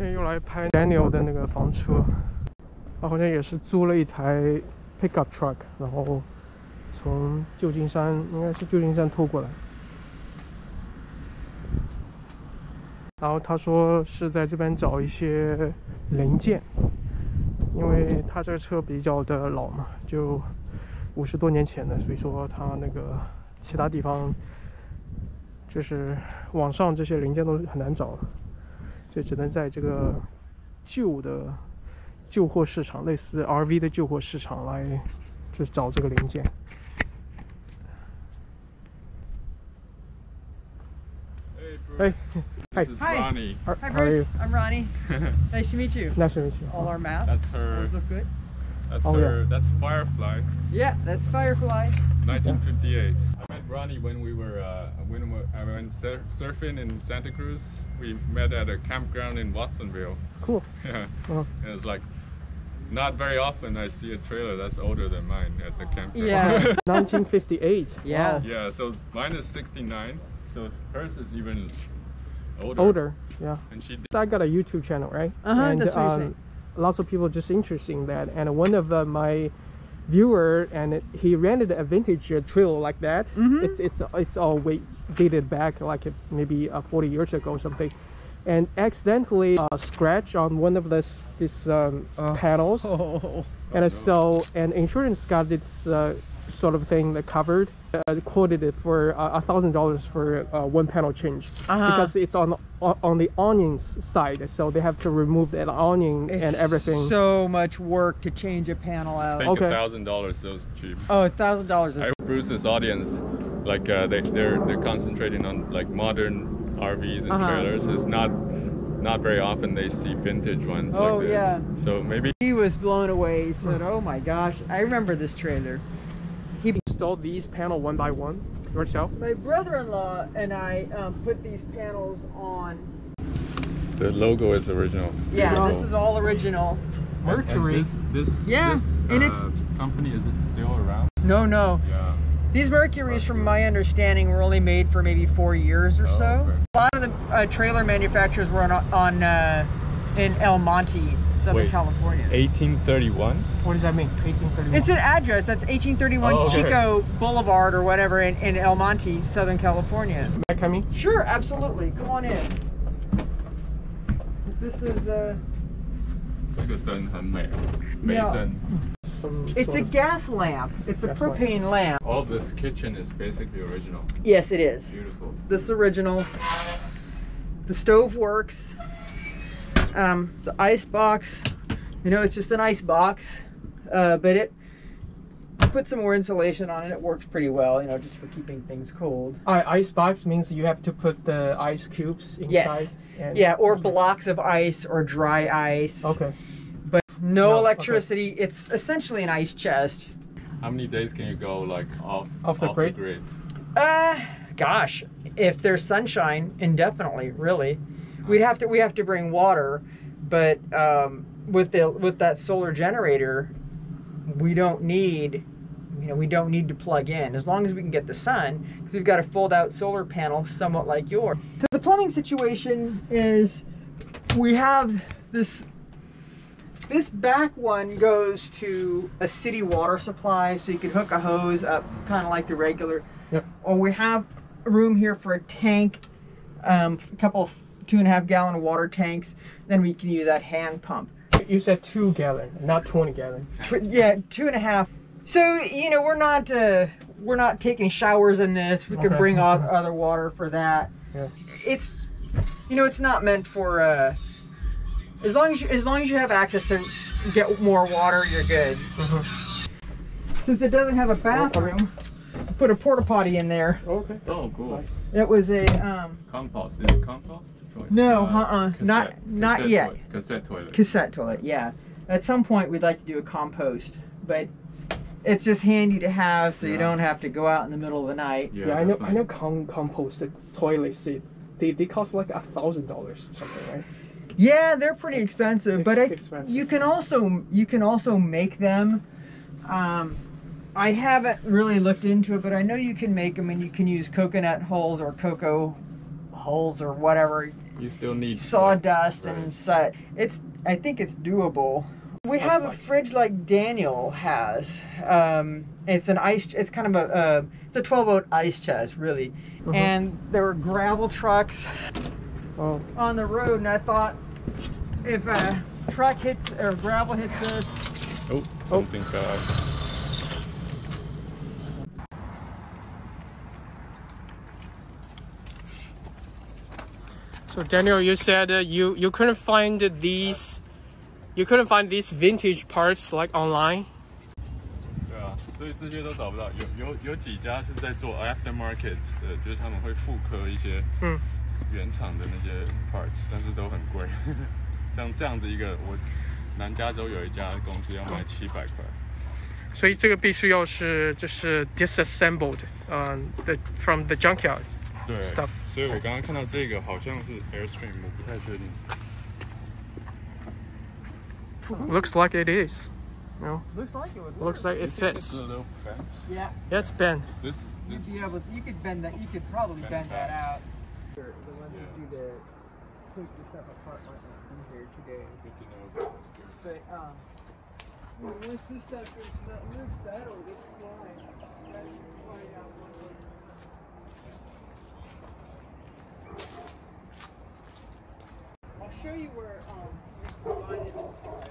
天又来拍 Daniel 的那个房车，他好像也是租了一台 pickup truck， 然后从旧金山，应该是旧金山拖过来。然后他说是在这边找一些零件，因为他这个车比较的老嘛，就50多年前的，所以说他那个其他地方就是网上这些零件都很难找，所以只能在这个旧的旧货市场，类似 RV 的旧货市场来就是找这个零件。Hey, Hey, Bruce. hi. This is Ronnie. Hi, Bruce. I'm Ronnie. Nice to meet you. Nice to meet you. All our masks. That's her. Those look good. That's Oh, her. yeah. That's Firefly. Yeah, that's Firefly. 1958. I met Ronnie when I went surfing in Santa Cruz. We met at a campground in Watsonville. Cool. Yeah. Oh. And it's like not very often I see a trailer that's older than mine at the campground. Yeah. 1958. Yeah. Wow. Yeah. So mine is 69. So hers is even older. Older. Yeah. And she. So I got a YouTube channel, right? Uh-huh, that's what you're saying. Lots of people just interested in that, and one of my viewer he rented a vintage trailer like that. It's all dated back like maybe 40 years ago or something, and accidentally scratch on one of these panels, and insurance got this sort of thing that covered. Quoted it for $1,000 for one panel change because it's on the awnings side, so they have to remove that awning and everything. So much work to change a panel out. I think Okay. $1,000 is cheap. Oh, $1,000 is. Bruce's audience, like they're concentrating on like modern RVs and trailers. It's not very often they see vintage ones Oh, like this. yeah. So maybe He was blown away. He said, "Oh my gosh, I remember this trailer." He installed these panels one by one yourself. My brother-in-law and I put these panels on. the logo is original. Yeah, Beautiful. this is all original. Mercury. And this and it's company, is it still around? No. Yeah. These Mercuries, from my understanding, were only made for maybe 4 years or so. Okay. A lot of the trailer manufacturers were in El Monte, Southern California. 1831. What does that mean? 1831. It's an address. That's 1831 Oh, okay. Chico Boulevard or whatever in El Monte, Southern California. May I come in? Sure, absolutely. Come on in. This is 这个灯很美，美灯。 it's a gas lamp. It's a Gas lamp. propane lamp. All of this kitchen is basically original. Yes, it is. Beautiful. This is original. The stove works. The ice box, it's just an ice box, but it put some more insulation on it. It works pretty well, just for keeping things cold. Ice box means you have to put the ice cubes inside. Yes. Yeah, or blocks of ice or dry ice. Okay. But no No, electricity. Okay. It's essentially an ice chest. How many days can you go like off the grid? Gosh, if there's sunshine, indefinitely, really. We have to bring water, but with that solar generator, we don't need to plug in as long as we can get the sun, because we've got a fold out solar panel somewhat like yours. So the plumbing situation is we have this back one goes to a city water supply, so you can hook a hose up kind of like the regular. Yep. Or we have room here for a tank, a couple of 2.5 gallon water tanks. Then we can use that hand pump. You said 2 gallon, not 20 gallon. Yeah, 2.5. So we're not taking showers in this. We could bring off other water for that. Yeah. It's it's not meant for as long as you have access to get more water, you're good. Since it doesn't have a bathroom, put a porta potty in there. Okay. Oh, cool. Nice. It was a Compost. Is it compost? no, not yet. Cassette toilet. Cassette toilet, yeah. At some point we'd like to do a compost, but it's just handy to have so you don't have to go out in the middle of the night. Yeah, I know composted toilets. They cost like $1,000 something, right? Yeah, they're pretty expensive, but expensive. you can also make them. I haven't really looked into it, but I know you can make them, and you can use coconut hulls or cocoa hulls or whatever. you still need sawdust and such. I think it's doable. We have a fridge like Daniel has. It's an ice. It's kind of it's a 12-volt ice chest, really. And there were gravel trucks on the road, and I thought if a truck hits or gravel hits this. Oh, something fell out. So Daniel, you said you couldn't find these. You couldn't find these vintage parts like online. 对啊，所以这些都找不到。有几家是在做 aftermarket 的，就是他们会复刻一些原厂的那些 parts， 但是都很贵。像这样子一个，我南加州有一家公司要卖700块。所以这个必须要是就是 disassembled， from the junkyard 对 stuff。所以我刚刚看到这个好像是 Airstream， 我不太确定。Looks like it is. No? Looks like it would. Looks like it fits. It's a little bent. Yeah. Yeah, it's bent. You'd be able. You could bend that. You could probably bend that out. The ones who do take the stuff apart might not be here today. But once this stuff is loose, that'll get slide. That should slide out one way. I'll show you where mine is inside.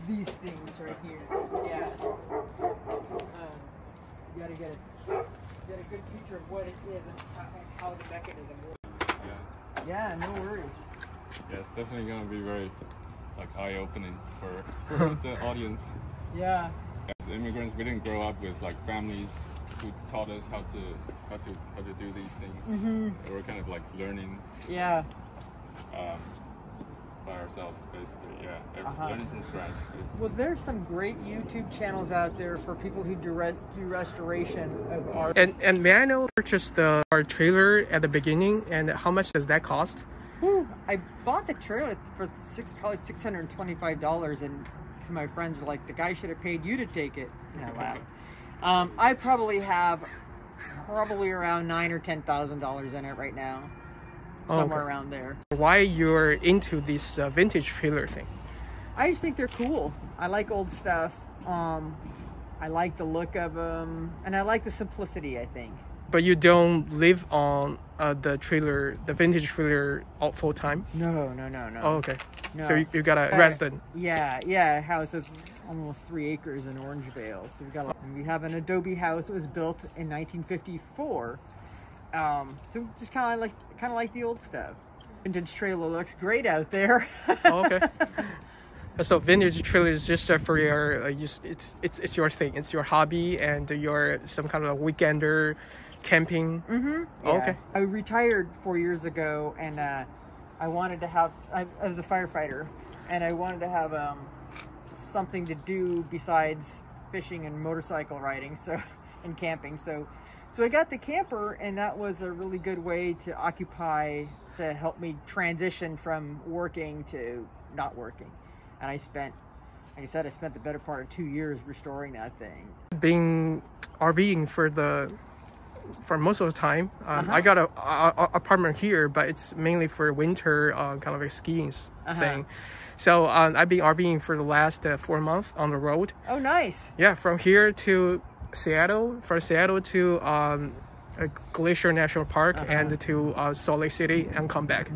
These things right here. Yeah. You gotta get a good picture of what it is and how the mechanism works. Yeah, no worries. Yeah, it's definitely gonna be very eye-opening for the audience. Yeah. As immigrants, we didn't grow up with families who taught us how to do these things. We're kind of learning. Yeah. By ourselves, basically, yeah. Learning from scratch, basically. Well, there's some great YouTube channels out there for people who do restoration of art. And may I know, purchased our trailer at the beginning, and how much does that cost? I bought the trailer for probably $625, and some of my friends were like, "The guy should have paid you to take it." And I laughed. I probably have around $9,000 or $10,000 in it right now. Somewhere around there. Why you're into this vintage trailer thing? I just think they're cool. I like old stuff. I like the look of them, and I like the simplicity, I think. But you don't live on the vintage trailer all full time? No. Oh, okay. No. So you got a resident? Yeah. House is almost 3 acres in Orangevale. So we have an adobe house that was built in 1954. So just kind of like the old stuff. Vintage trailer looks great out there. Oh, okay. So vintage trailer is just for your it's your thing. It's your hobby, and you're some kind of a weekender camping. Yeah. Oh, okay. I retired 4 years ago, and I wanted to have. I was a firefighter, and I wanted to have something to do besides fishing and motorcycle riding, and camping. So I got the camper, and that was a really good way to occupy, to help me transition from working to not working. And I spent the better part of 2 years restoring that thing. Being RVing for most of the time. I got a apartment here, but it's mainly for winter, kind of a skiing thing. So I've been RVing for the last 4 months on the road. Oh, nice. Yeah, from here to Seattle, from Seattle to Glacier National Park, and to Salt Lake City, and come back.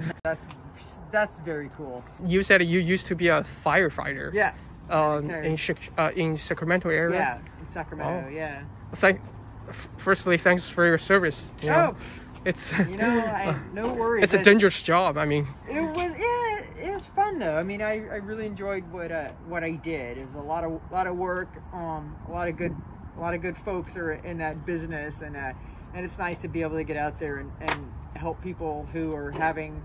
That's very cool. You said you used to be a firefighter. Yeah. In Sacramento area. Yeah, in Sacramento. Oh. Yeah. Firstly, thanks for your service. You know, it's no worries. It's a dangerous job. I mean, it was fun though. I mean, I really enjoyed what I did. It was a lot of work. A lot of good folks are in that business, and it's nice to be able to get out there and help people who are having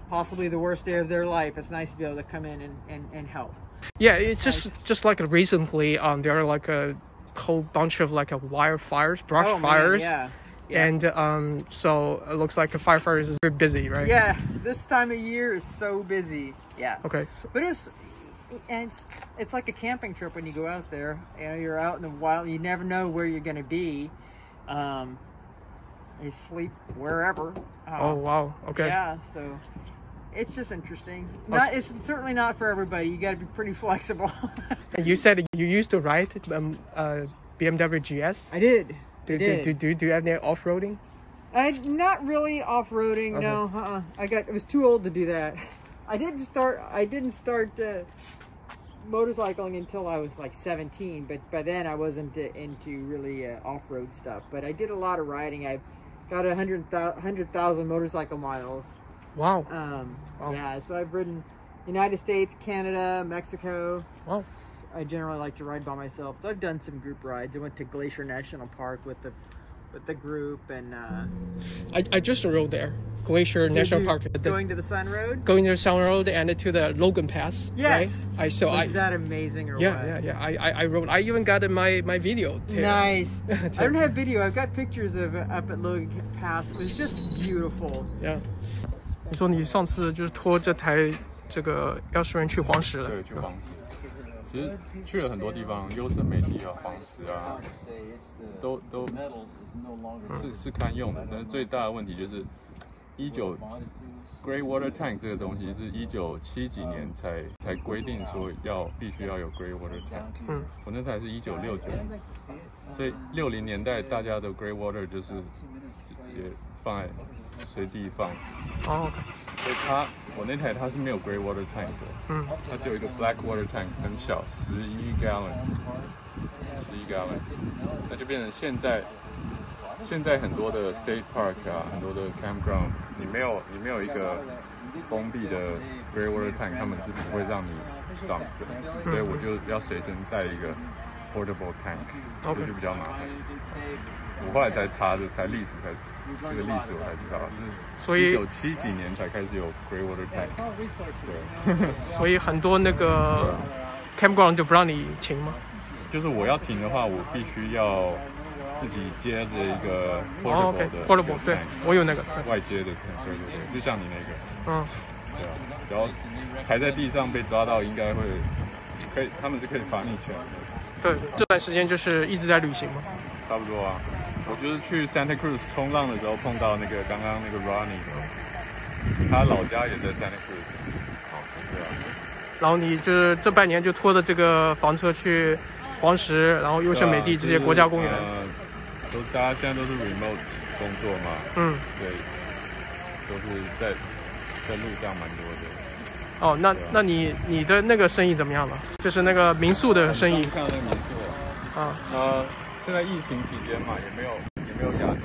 possibly the worst day of their life. It's nice to be able to come in and help. Yeah, it's just like recently there are like a whole bunch of wildfires, brush fires. Man, yeah. And so it looks like the firefighters is very busy, right? Yeah, this time of year is so busy. Yeah. Okay. But it's like a camping trip when you go out there. You know, you're out in the wild. You never know where you're going to be. I sleep wherever. Oh wow. Okay. Yeah, so it's just interesting. It's certainly not for everybody. You got to be pretty flexible. You said you used to ride BMW GS. I did. Do you have any off-roading? Not really off-roading. Okay. No. I was too old to do that. I didn't start motorcycling until I was like 17, but by then I wasn't into really off-road stuff. But I did a lot of riding. I got 100,000 motorcycle miles. Wow. Wow. Yeah, so I've ridden United States, Canada, Mexico. Wow. I generally like to ride by myself. So I've done some group rides. I went to Glacier National Park with the group, and I just rode there. Glacier National Park. Going to the Sun Road? Going to the Sun Road and to the Logan Pass. Yes. Right? Was that amazing or what? Yeah. I rode. I even got my video. Nice. I don't have video. I've got pictures of it up at Logan Pass. It was just beautiful. Yeah. 你说你上次就是拖这台这个10元去黄石了？对，去黄石。其实去了很多地方，优胜美地啊、黄石啊，都是堪用的。但是最大的问题就是Grey Water Tank 这个东西是1970几年才规定说必须要有 Grey Water Tank。我那台是1969，所以60年代大家的 Grey Water 就是直接放在随地放。哦。所以我那台它是没有 Grey Water Tank 的，它只有一个 Black Water Tank 很小，11 gallon，那就变成现在很多的 State Park 啊，很多的 Campground， 你没有一个封闭的 Grey Water Tank， 他们是不会让你 dump 的，所以我就要随身带一个 Portable Tank， 所以就比较麻烦。我后来才查的，这个历史我才知道，所以1970几年才开始有 Grey Water Tank。对，所以很多那个 campground 就不让你停吗？就是我要停的话，我必须要自己接着一个 portable 对，我有那个外接的，对，就像你那个，对啊，然后抬在地上被抓到，应该可以，他们是可以罚你钱的。对，这段时间就是一直在旅行吗？差不多啊。我就是去 Santa Cruz 冲浪的时候碰到刚刚那个 Ronnie， 他老家也在 Santa Cruz。对啊。然后你就是这半年就拖着这个房车去黄石，然后优胜美地这些国家公园。大家现在都是 remote 工作嘛。对，都是在路上蛮多的。哦，那你的那个生意怎么样了？就是那个民宿的生意。看那个民宿。现在疫情期间嘛，也没有亚洲